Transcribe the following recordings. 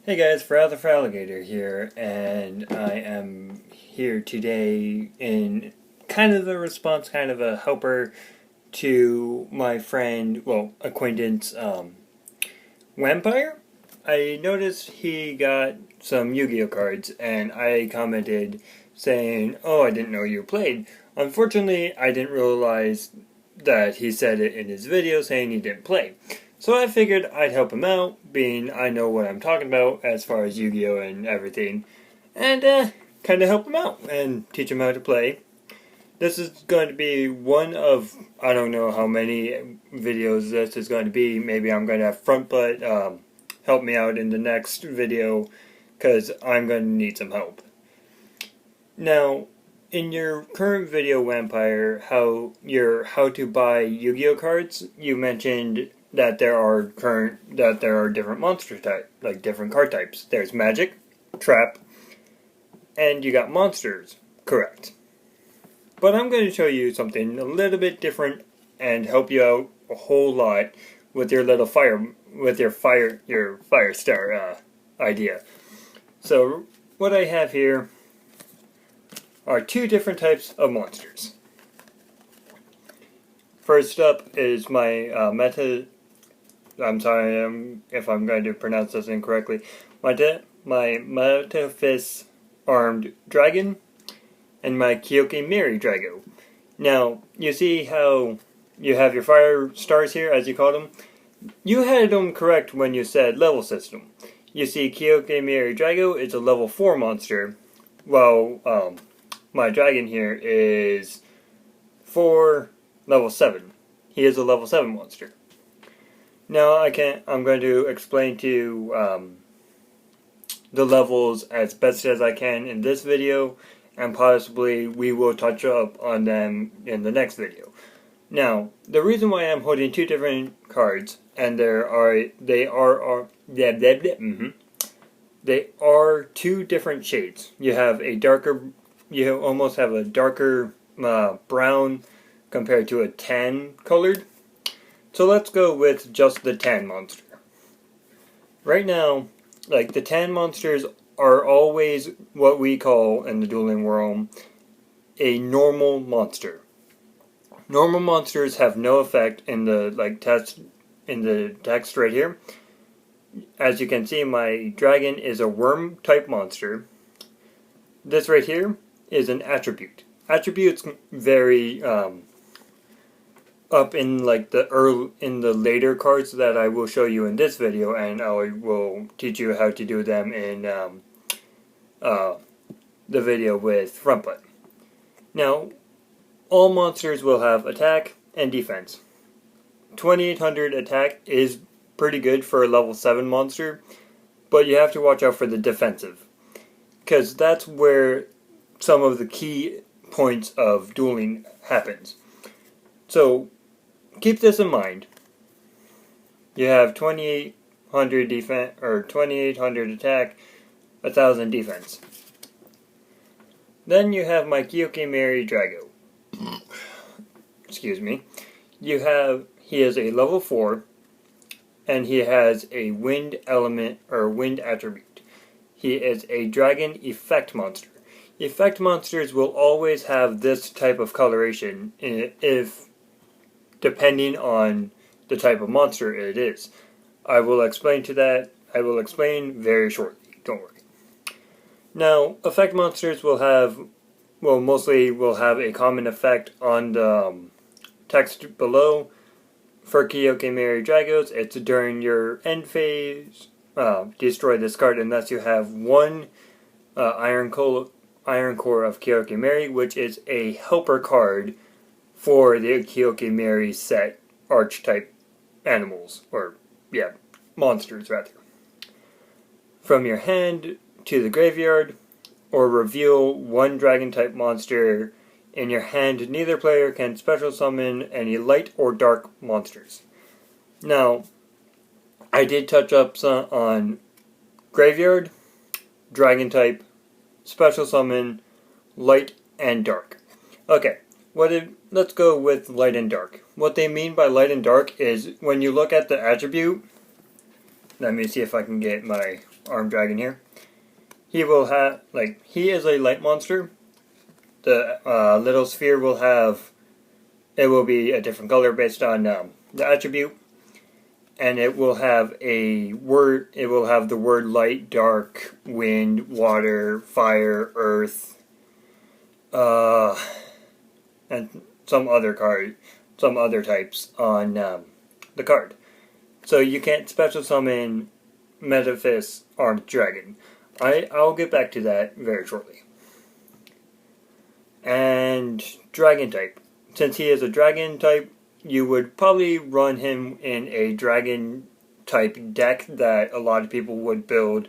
Hey guys, Foral the Alligator here, and I am here today in kind of a response, kind of a helper to my friend, acquaintance, Vampire. I noticed he got some Yu-Gi-Oh cards, and I commented saying, "Oh, I didn't know you played." Unfortunately, I didn't realize that he said it in his video saying he didn't play. So I figured I'd help him out, being I know what I'm talking about as far as Yu-Gi-Oh and everything, and kind of help him out and teach him how to play. This is going to be one of, I don't know how many videos this is going to be. Maybe I'm going to have Front Butt help me out in the next video, because I'm going to need some help. Now, in your current video, Vampire, how to buy Yu-Gi-Oh cards, you mentioned that there are different monster types, like different card types. There's Magic, Trap, and you got Monsters. Correct. But I'm going to show you something a little bit different and help you out a whole lot with your little fire star idea. So what I have here are two different types of monsters. First up is my I'm sorry if I'm going to pronounce this incorrectly. My Metaphys Armed Dragon and my Kyokimiri Drago. Now, you see how you have your fire stars here, as you call them? You had them correct when you said level system. You see, Kyokimiri Drago is a level 4 monster, while my dragon here is for level 7. He is a level 7 monster. Now I'm going to explain to you the levels as best as I can in this video, and possibly we will touch up on them in the next video. Now, the reason why I'm holding two different cards, and they are two different shades. You almost have a darker brown compared to a tan colored. So let's go with just the tan monster. Right now, like, the tan monsters are always what we call in the dueling world a normal monster. Normal monsters have no effect in the text right here. As you can see, my dragon is a worm type monster. This right here is an attribute. Attributes vary up in the later cards that I will show you in this video, and I will teach you how to do them in the video with Front Butt. Now, all monsters will have attack and defense. 2800 attack is pretty good for a level 7 monster, but you have to watch out for the defensive, because that's where some of the key points of dueling happens. So keep this in mind. You have 2800 defense, or 2800 attack, 1000 defense. Then you have my Kyokimiri Drago. Excuse me. He is a level 4, and he has a wind element or wind attribute. He is a dragon effect monster. Effect monsters will always have this type of coloration depending on the type of monster it is. I will explain very shortly. Don't worry. Now, effect monsters mostly will have a common effect on the text below. For Kyokimiri Dragos, it's during your end phase, destroy this card unless you have one Iron Core of Kyokimiri, which is a helper card for the Kyokimiri set archetype animals, monsters rather. From your hand to the graveyard, or reveal one dragon type monster in your hand. Neither player can special summon any light or dark monsters. Now, I did touch up some on graveyard, dragon type, special summon, light, and dark. Okay, let's go with light and dark. What they mean by light and dark is when you look at the attribute. Let me see if I can get my armed dragon here. He will have, he is a light monster. The little sphere will have, it will be a different color based on the attribute. And it will have a word, it will have the word light, dark, wind, water, fire, earth, and some other types on the card. So you can't special summon Metaphys Armed Dragon. I'll get back to that very shortly. And Dragon type. Since he is a Dragon type, you would probably run him in a Dragon type deck that a lot of people would build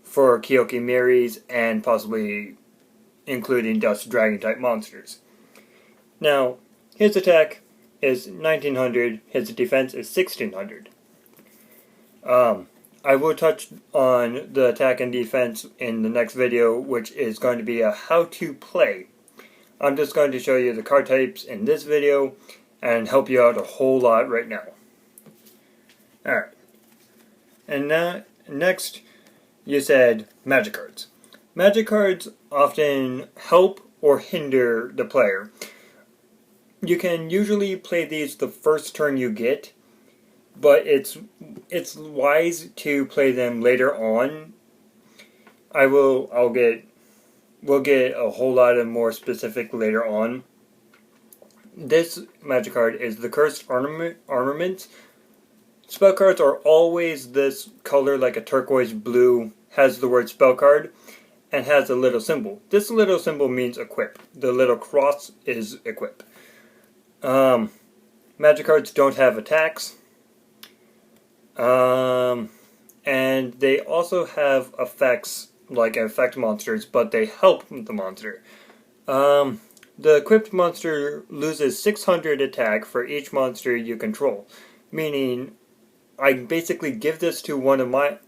for Kyoki Miris and possibly including Dust Dragon type monsters. Now, his attack is 1900, his defense is 1600. I will touch on the attack and defense in the next video, which is going to be a how to play. I'm just going to show you the card types in this video and help you out a whole lot right now. Alright. And now, next, you said magic cards. Magic cards often help or hinder the player. You can usually play these the first turn you get, but it's wise to play them later on. We'll get a whole lot of more specific later on. This magic card is the Cursed Armament. Spell cards are always this color, like a turquoise blue, has the word spell card, and has a little symbol. This little symbol means equip. The little cross is equip. Magic cards don't have attacks. And they also have effects, like effect monsters, but they help the monster. The equipped monster loses 600 attack for each monster you control, meaning I basically give this to one of my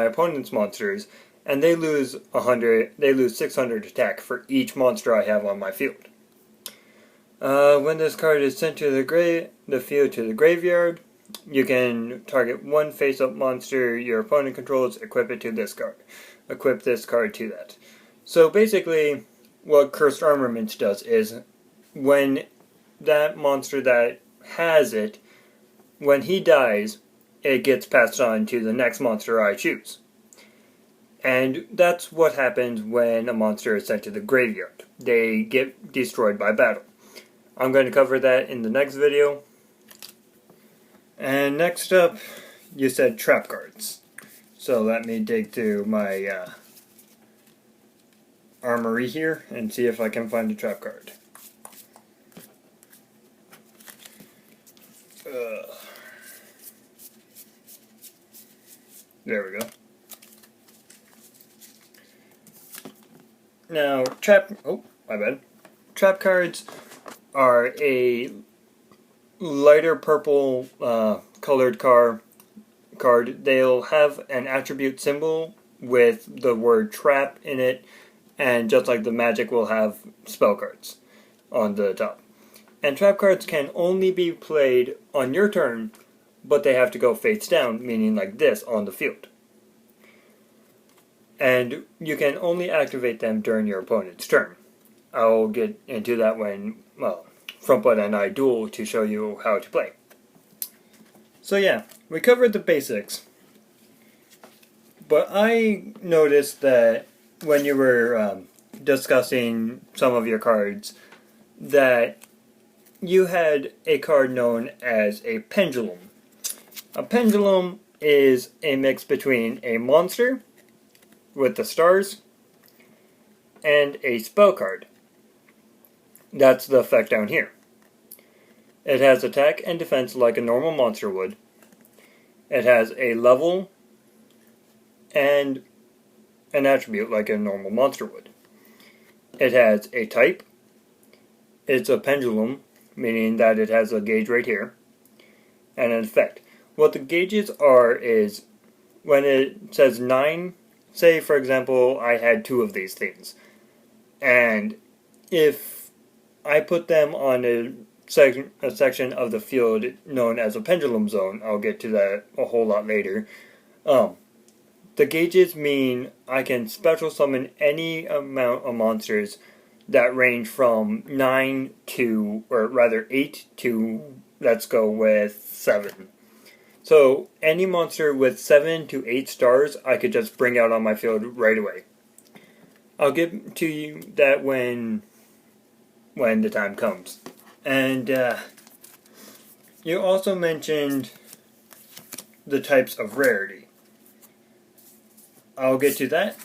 opponent's monsters, and they lose 600 attack for each monster I have on my field. When this card is sent to the field to the graveyard, you can target one face-up monster your opponent controls, equip it to this card. Equip this card to that. So basically, what Cursed Armament does is, when that monster that has it, when he dies, it gets passed on to the next monster I choose. And that's what happens when a monster is sent to the graveyard. They get destroyed by battle. I'm going to cover that in the next video. And next up, you said trap cards. So let me dig through my armory here and see if I can find a trap card. There we go. Now, my bad. Trap cards are a lighter purple colored card. They'll have an attribute symbol with the word trap in it, and just like the magic will have spell cards on the top. And trap cards can only be played on your turn, but they have to go face down, meaning like this on the field. And you can only activate them during your opponent's turn. I'll get into that when, Frontbutt and I duel to show you how to play. So yeah, we covered the basics. But I noticed that when you were discussing some of your cards, that you had a card known as a pendulum. A pendulum is a mix between a monster with the stars and a spell card. That's the effect down here. It has attack and defense like a normal monster would. It has a level and an attribute like a normal monster would. It has a type. It's a pendulum, meaning that it has a gauge right here, and an effect. What the gauges are is when it says 9, say for example I had 2 of these things, and if I put them on a section of the field known as a pendulum zone, I'll get to that a whole lot later, The gauges mean I can special summon any amount of monsters that range from 9 to, or rather 8 to, let's go with 7. So any monster with 7 to 8 stars I could just bring out on my field right away. I'll get to you that when the time comes. And you also mentioned the types of rarity. I'll get to that,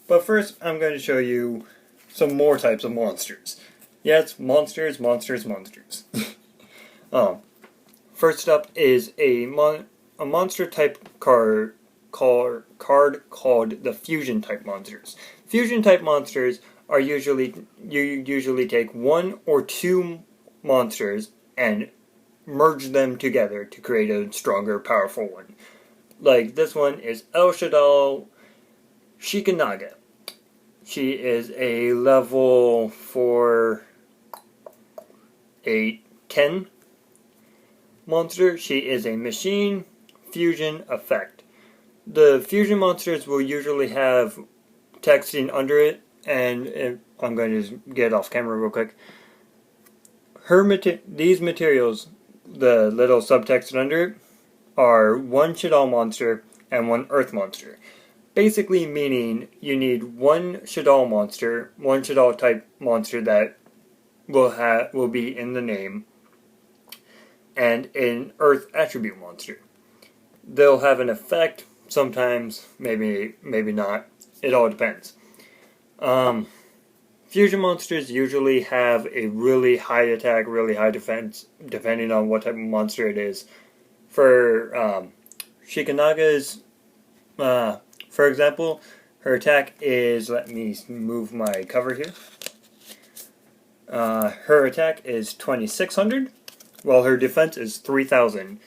but first I'm going to show you some more types of monsters. Yes, monsters, monsters, monsters. First up is a monster type card called the fusion type monsters. Fusion type monsters are you usually take 1 or 2 monsters and merge them together to create a stronger, powerful one. Like this one is El Shaddai Shikanaga. She is a level 4, 8, 10 monster. She is a machine fusion effect. The fusion monsters will usually have texting under it, and I'm going to just get off camera real quick. These materials, the little subtext under it, are 1 Shaddai monster and 1 Earth monster. Basically meaning you need 1 Shaddai monster, 1 Shaddai type monster that will be in the name, and an Earth attribute monster. They'll have an effect sometimes, maybe not. It all depends. Fusion monsters usually have a really high attack, really high defense, depending on what type of monster it is. For Shikanaga's, for example, her attack is, let me move my cover here. Her attack is 2600, while her defense is 3000.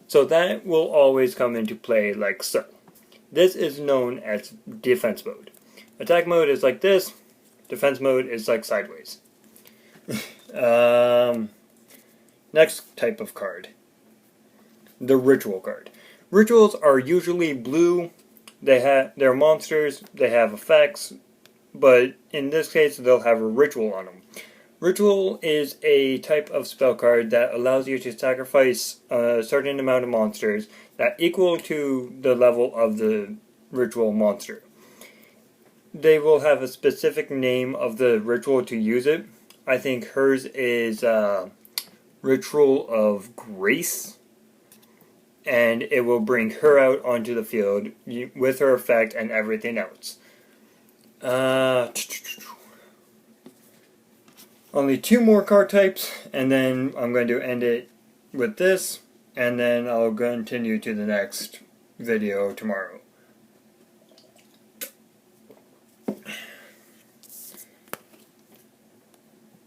So that will always come into play like so. This is known as defense mode. Attack mode is like this. Defense mode is like sideways. Next type of card. The ritual card. Rituals are usually blue. They're monsters. They have effects. But in this case, they'll have a ritual on them. Ritual is a type of spell card that allows you to sacrifice a certain amount of monsters that equal to the level of the ritual monster. They will have a specific name of the ritual to use it. I think hers is Ritual of Grace. And it will bring her out onto the field with her effect and everything else. Only 2 more card types, and then I'm going to end it with this, and then I'll continue to the next video tomorrow.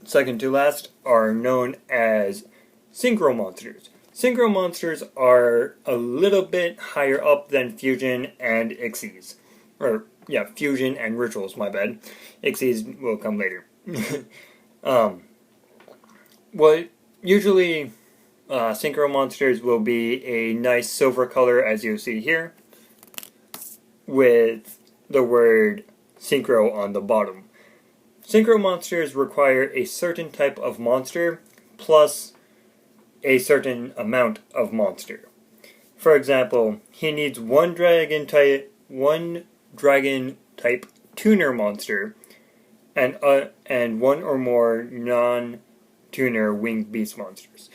Second to last are known as Synchro Monsters. Synchro Monsters are a little bit higher up than Fusion and Ixies. Or, yeah, Fusion and Rituals, my bad. Ixies will come later. What usually Synchro Monsters will be a nice silver color, as you see here, with the word Synchro on the bottom. Synchro Monsters require a certain type of monster plus a certain amount of monster. For example, he needs one dragon type tuner monster and 1 or more non-tuner winged beast monsters.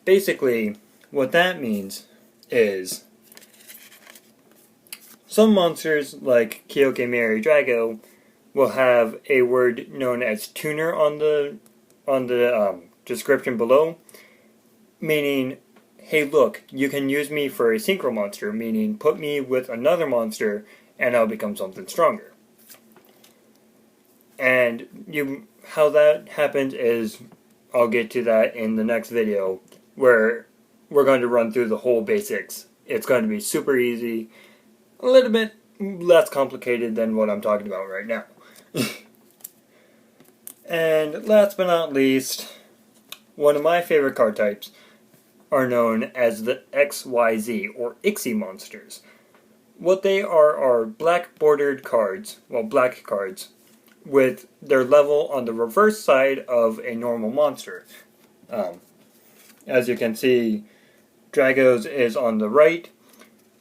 Basically, what that means is some monsters like Kyoke Mary Drago will have a word known as tuner on the description below, meaning, hey look, you can use me for a synchro monster, meaning put me with another monster and I'll become something stronger. And how that happens is, I'll get to that in the next video, where we're going to run through the whole basics. It's going to be super easy, a little bit less complicated than what I'm talking about right now. And last but not least, one of my favorite card types are known as the XYZ, or Ixie monsters. what they are black bordered cards, well, black cards, with their level on the reverse side of a normal monster. As you can see, Drago's is on the right.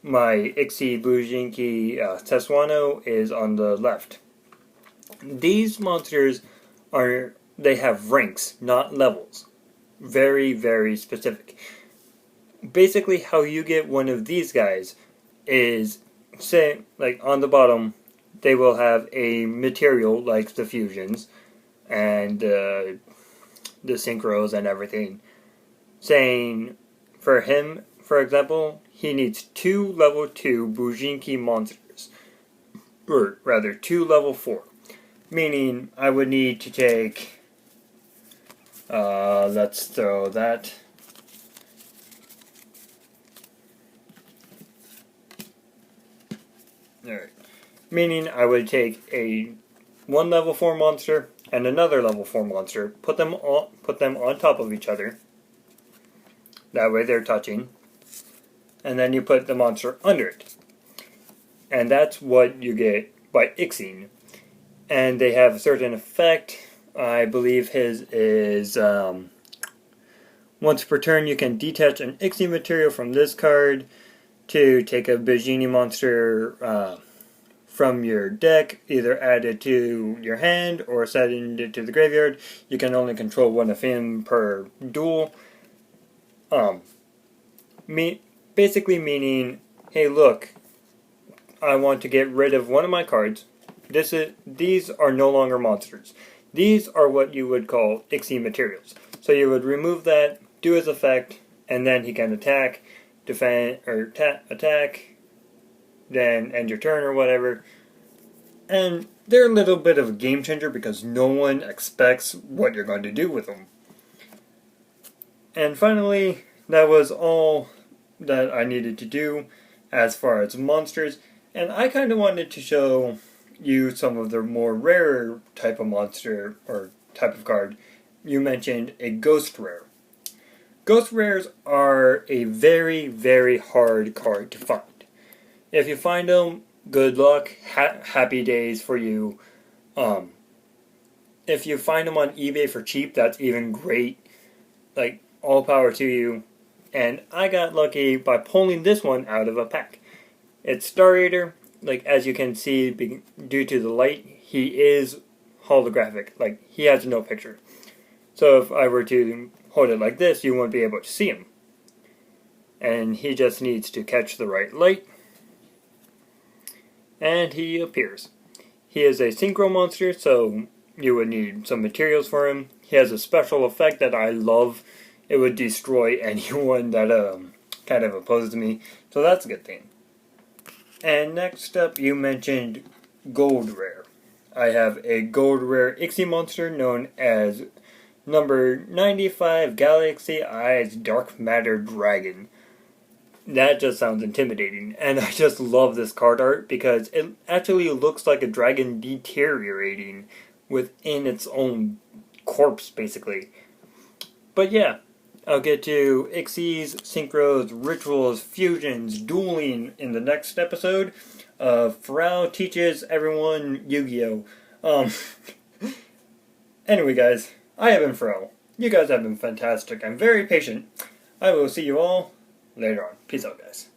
My Ixie Bujinki Tesuano is on the left. These monsters they have ranks, not levels. Very, very specific. Basically, how you get one of these guys is, say, like on the bottom, they will have a material like the fusions and the synchros and everything, saying for him, for example, he needs 2 level 2 Bujinki monsters, or rather 2 level 4, meaning I would need to take, let's throw that, alright, meaning I would take a 1 level 4 monster and another level 4 monster, put them on top of each other, that way they're touching, and then you put the monster under it. And that's what you get by Ixing. And they have a certain effect. I believe his is, once per turn you can detach an Ixing material from this card to take a Bajini monster from your deck, either add it to your hand or send it to the graveyard. You can only control one of him per duel. Basically meaning, hey look, I want to get rid of one of my cards. These are no longer monsters. These are what you would call Ixie materials. So you would remove that, do his effect, and then he can attack, defend, or attack, then end your turn or whatever. And they're a little bit of a game changer because no one expects what you're going to do with them. And finally, that was all that I needed to do as far as monsters, and I kind of wanted to show you some of the more rarer type of monster or type of card. You mentioned a ghost rare. Ghost rares are a very, very hard card to find. If you find them, good luck, happy days for you. If you find them on eBay for cheap, that's even great. Like, all power to you. And I got lucky by pulling this one out of a pack. It's Star Eater. Like, as you can see, due to the light, he is holographic. Like, he has no picture. So if I were to hold it like this, you won't be able to see him. And he just needs to catch the right light. And he appears. He is a synchro monster, so you would need some materials for him. He has a special effect that I love. It would destroy anyone that kind of opposes me, so that's a good thing. And next up, you mentioned Gold Rare. I have a Gold Rare Ixie monster known as number 95 Galaxy Eyes Dark Matter Dragon. That just sounds intimidating, and I just love this card art because it actually looks like a dragon deteriorating within its own corpse, basically. But yeah, I'll get to Ixies, Synchros, Rituals, Fusions, Dueling in the next episode. Foral teaches everyone Yu-Gi-Oh! Anyway guys, I have been Foral. You guys have been fantastic. I'm very patient. I will see you all later on. Peace out guys.